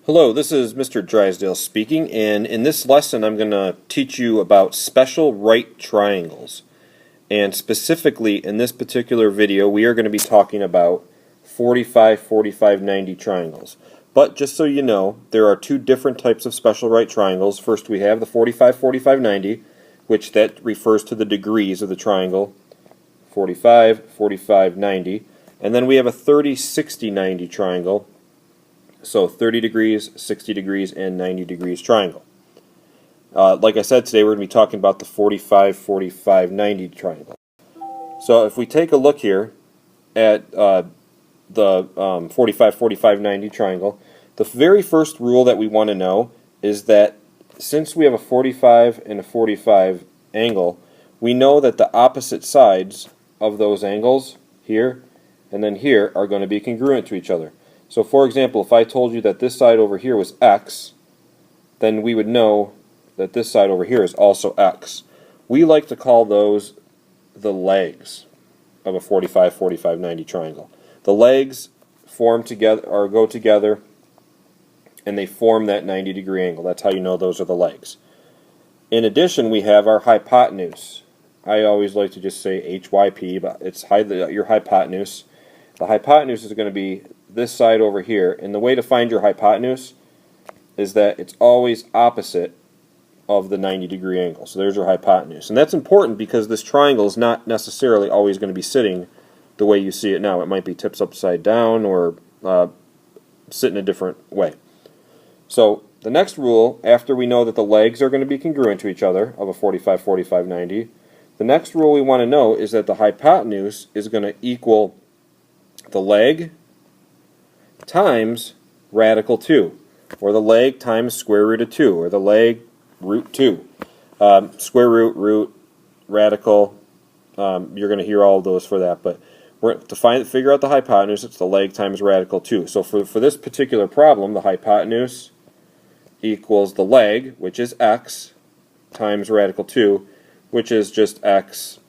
Hello, this is Mr. Drysdale speaking, and in this lesson I'm going to teach you about special right triangles. And specifically in this particular video we are going to be talking about 45, 45, 90 triangles. But just so you know, there are two different types of special right triangles. First we have the 45, 45, 90, which that refers to the degrees of the triangle, 45, 45, 90. And then we have a 30, 60, 90 triangle. So 30 degrees, 60 degrees, and 90 degrees triangle. Like I said, today we're going to be talking about the 45, 45, 90 triangle. So if we take a look here at the 45, 45, 90 triangle, the very first rule that we want to know is that since we have a 45 and a 45 angle, we know that the opposite sides of those angles, here and then here, are going to be congruent to each other. So for example, if I told you that this side over here was x, then we would know that this side over here is also x. We like to call those the legs of a 45, 45, 90 triangle. The legs form together, or go together, and they form that 90-degree angle. That's how you know those are the legs. In addition, we have our hypotenuse. I always like to just say HYP, but it's your hypotenuse. The hypotenuse is going to be this side over here, and the way to find your hypotenuse is that it's always opposite of the 90-degree angle. So there's your hypotenuse. And that's important because this triangle is not necessarily always going to be sitting the way you see it now. It might be tipped upside down or sit in a different way. So the next rule, after we know that the legs are going to be congruent to each other of a 45, 45, 90, the next rule we want to know is that the hypotenuse is going to equal the leg times radical 2, or the leg times square root of 2, or the leg root 2. Square root, root, radical, you're going to hear all of those for that, but to figure out the hypotenuse, it's the leg times radical 2. So for this particular problem, the hypotenuse equals the leg, which is x, times radical 2, which is just x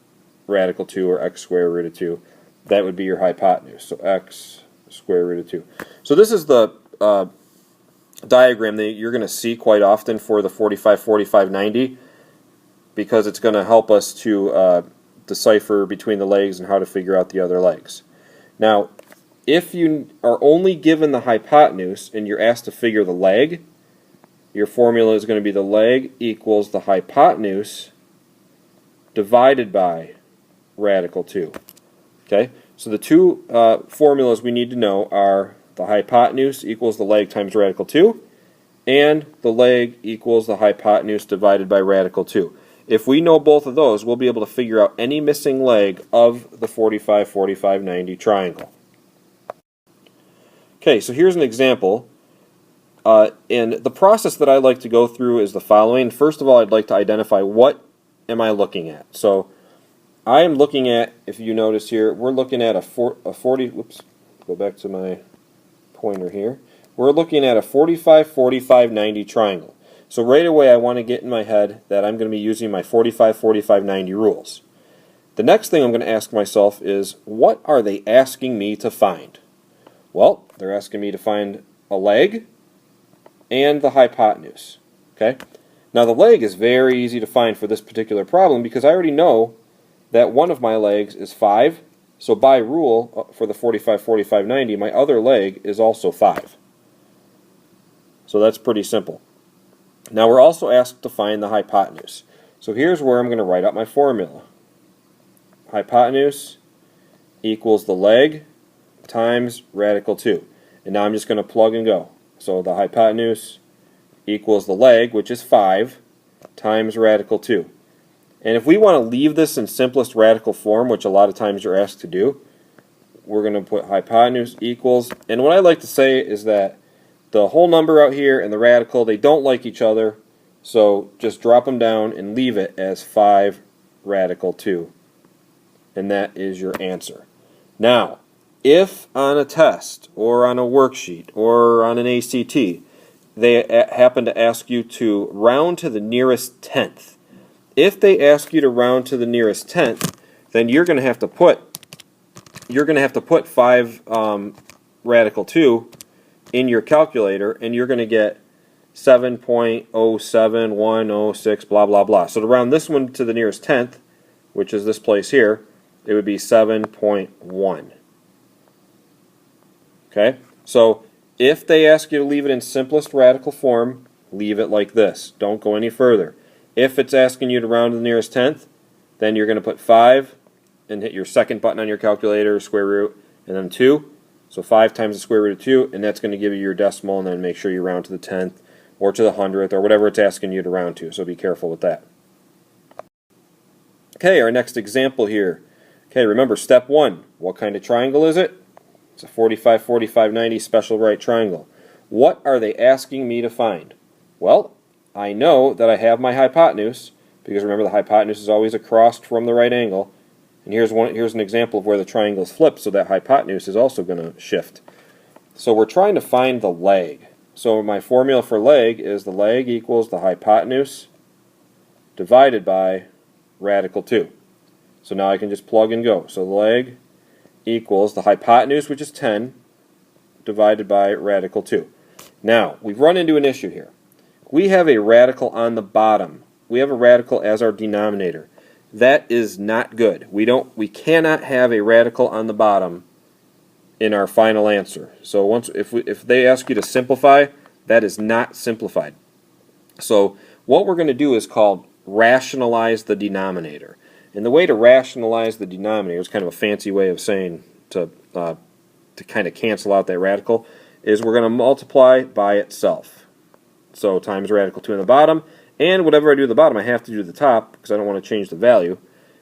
radical 2, or x square root of 2. That would be your hypotenuse. So x square root of 2. So this is the diagram that you're going to see quite often for the 45, 45, 90, because it's going to help us to decipher between the legs and how to figure out the other legs. Now, if you are only given the hypotenuse and you're asked to figure the leg, your formula is going to be the leg equals the hypotenuse divided by radical 2. Okay, so the two formulas we need to know are the hypotenuse equals the leg times radical 2, and the leg equals the hypotenuse divided by radical 2. If we know both of those, we'll be able to figure out any missing leg of the 45, 45, 90 triangle. Okay, so here's an example. And the process that I like to go through is the following. First of all, I'd like to identify what am I looking at. So I am looking at, if you notice here, we're looking at a 40, whoops, go back to my pointer here. We're looking at a 45, 45, 90 triangle. So right away I want to get in my head that I'm going to be using my 45, 45, 90 rules. The next thing I'm going to ask myself is, what are they asking me to find? Well, they're asking me to find a leg and the hypotenuse. Okay? Now the leg is very easy to find for this particular problem because I already know that one of my legs is 5, so by rule for the 45, 45, 90, my other leg is also 5. So that's pretty simple. Now we're also asked to find the hypotenuse. So here's where I'm going to write out my formula. Hypotenuse equals the leg times radical 2. And now I'm just going to plug and go. So the hypotenuse equals the leg, which is 5, times radical 2. And if we want to leave this in simplest radical form, which a lot of times you're asked to do, we're going to put hypotenuse equals, and what I like to say is that the whole number out here and the radical, they don't like each other, so just drop them down and leave it as 5 radical 2. And that is your answer. Now, if on a test or on a worksheet or on an ACT, they happen to ask you to round to the nearest tenth, if they ask you to round to the nearest tenth, then you're going to have to put 5 radical 2 in your calculator, and you're going to get 7.07106, blah, blah, blah. So to round this one to the nearest tenth, which is this place here, it would be 7.1. Okay? So if they ask you to leave it in simplest radical form, leave it like this. Don't go any further. If it's asking you to round to the nearest tenth, then you're going to put 5 and hit your second button on your calculator, square root, and then 2. So 5 times the square root of 2, and that's going to give you your decimal, and then make sure you round to the 10th or to the 100th or whatever it's asking you to round to. So be careful with that. Okay, our next example here. Okay, remember step 1. What kind of triangle is it? It's a 45, 45, 90 special right triangle. What are they asking me to find? Well, I know that I have my hypotenuse, because remember the hypotenuse is always across from the right angle. And here's an example of where the triangle is flipped, so that hypotenuse is also going to shift. So we're trying to find the leg. So my formula for leg is the leg equals the hypotenuse divided by radical 2. So now I can just plug and go. So the leg equals the hypotenuse, which is 10, divided by radical 2. Now, we've run into an issue here. We have a radical on the bottom. We have a radical as our denominator. That is not good. We cannot have a radical on the bottom in our final answer. So if they ask you to simplify, that is not simplified. So what we're going to do is called rationalize the denominator. And the way to rationalize the denominator is kind of a fancy way of saying to kind of cancel out that radical, is we're going to multiply by itself. So times radical 2 on the bottom, and whatever I do at the bottom I have to do at the top because I don't want to change the value.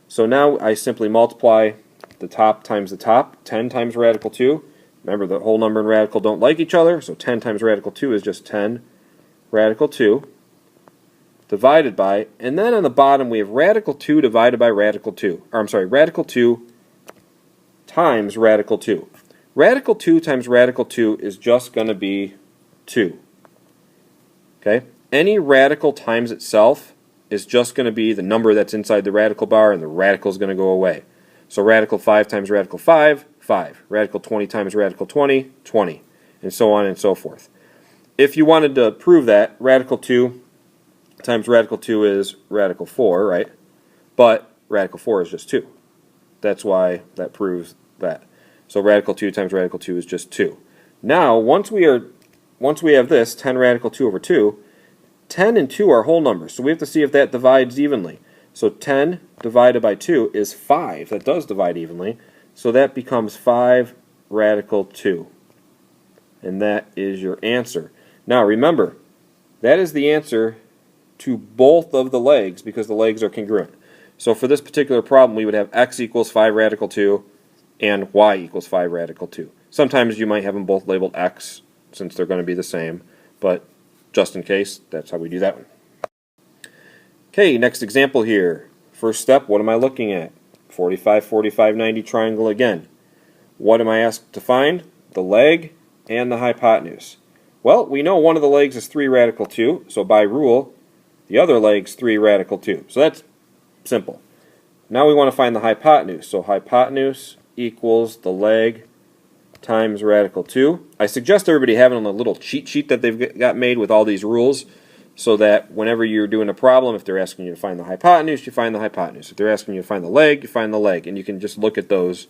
So now I simply multiply the top times the top, 10 times radical 2. Remember, the whole number and radical don't like each other, so 10 times radical 2 is just 10 radical 2 divided by, and then on the bottom we have radical 2 divided by radical 2. Or I'm sorry, radical 2 times radical 2. Radical 2 times radical 2 is just going to be 2. Okay? Any radical times itself is just going to be the number that's inside the radical bar, and the radical is going to go away. So radical 5 times radical 5, 5. Radical 20 times radical 20, 20. And so on and so forth. If you wanted to prove that, radical 2 times radical 2 is radical 4, right? But radical 4 is just 2. That's why that proves that. So radical 2 times radical 2 is just 2. Now, once we have this, 10 radical 2 over 2, 10 and 2 are whole numbers, so we have to see if that divides evenly. So 10 divided by 2 is 5. That does divide evenly. So that becomes 5 radical 2. And that is your answer. Now remember, that is the answer to both of the legs because the legs are congruent. So for this particular problem, we would have x equals 5 radical 2 and y equals 5 radical 2. Sometimes you might have them both labeled x since they're going to be the same, but just in case, that's how we do that one. Okay, next example here. First step, what am I looking at? 45, 45, 90 triangle again. What am I asked to find? The leg and the hypotenuse. Well, we know one of the legs is 3 radical 2, so by rule, the other leg's 3 radical 2. So that's simple. Now we want to find the hypotenuse. So hypotenuse equals the leg times radical 2. I suggest everybody have it on a little cheat sheet that they've got made with all these rules so that whenever you're doing a problem, if they're asking you to find the hypotenuse, you find the hypotenuse. If they're asking you to find the leg, you find the leg. And you can just look at those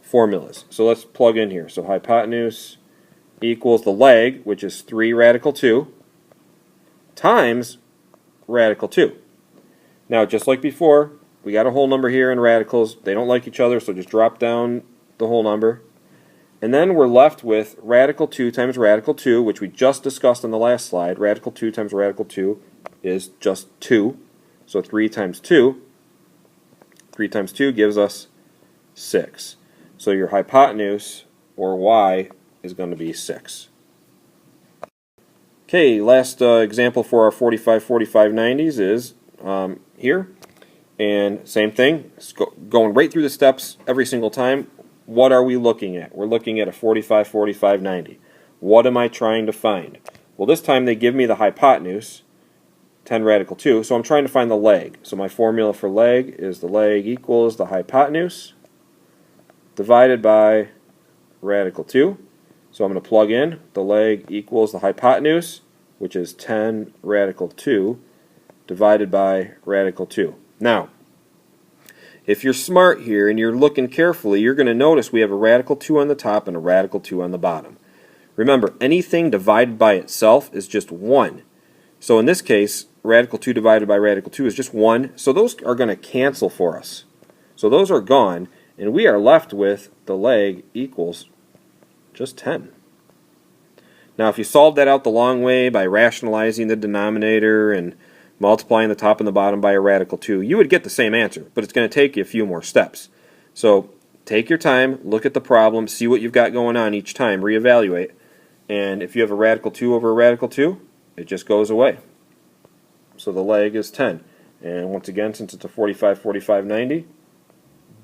formulas. So let's plug in here. So hypotenuse equals the leg, which is 3 radical 2, times radical 2. Now, just like before, we got a whole number here in radicals. They don't like each other, so just drop down the whole number. And then we're left with radical 2 times radical 2, which we just discussed on the last slide. Radical 2 times radical 2 is just 2. So 3 times 2. 3 times 2 gives us 6. So your hypotenuse, or y, is going to be 6. Okay, last example for our 45, 45, 90s is here. And same thing, going right through the steps every single time. What are we looking at? We're looking at a 45, 45, 90. What am I trying to find? Well, this time they give me the hypotenuse, 10 radical 2, so I'm trying to find the leg. So my formula for leg is the leg equals the hypotenuse divided by radical 2. So I'm going to plug in the leg equals the hypotenuse, which is 10 radical 2, divided by radical 2. Now, if you're smart here and you're looking carefully, you're going to notice we have a radical 2 on the top and a radical 2 on the bottom. Remember, anything divided by itself is just 1. So in this case, radical 2 divided by radical 2 is just 1. So those are going to cancel for us. So those are gone, and we are left with the leg equals just 10. Now if you solve that out the long way by rationalizing the denominator and multiplying the top and the bottom by a radical 2, you would get the same answer, but it's going to take you a few more steps. So take your time, look at the problem, see what you've got going on each time, reevaluate, and if you have a radical 2 over a radical 2, it just goes away. So the leg is 10. And once again, since it's a 45, 45, 90,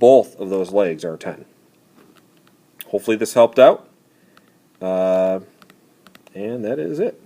both of those legs are 10. Hopefully this helped out, and that is it.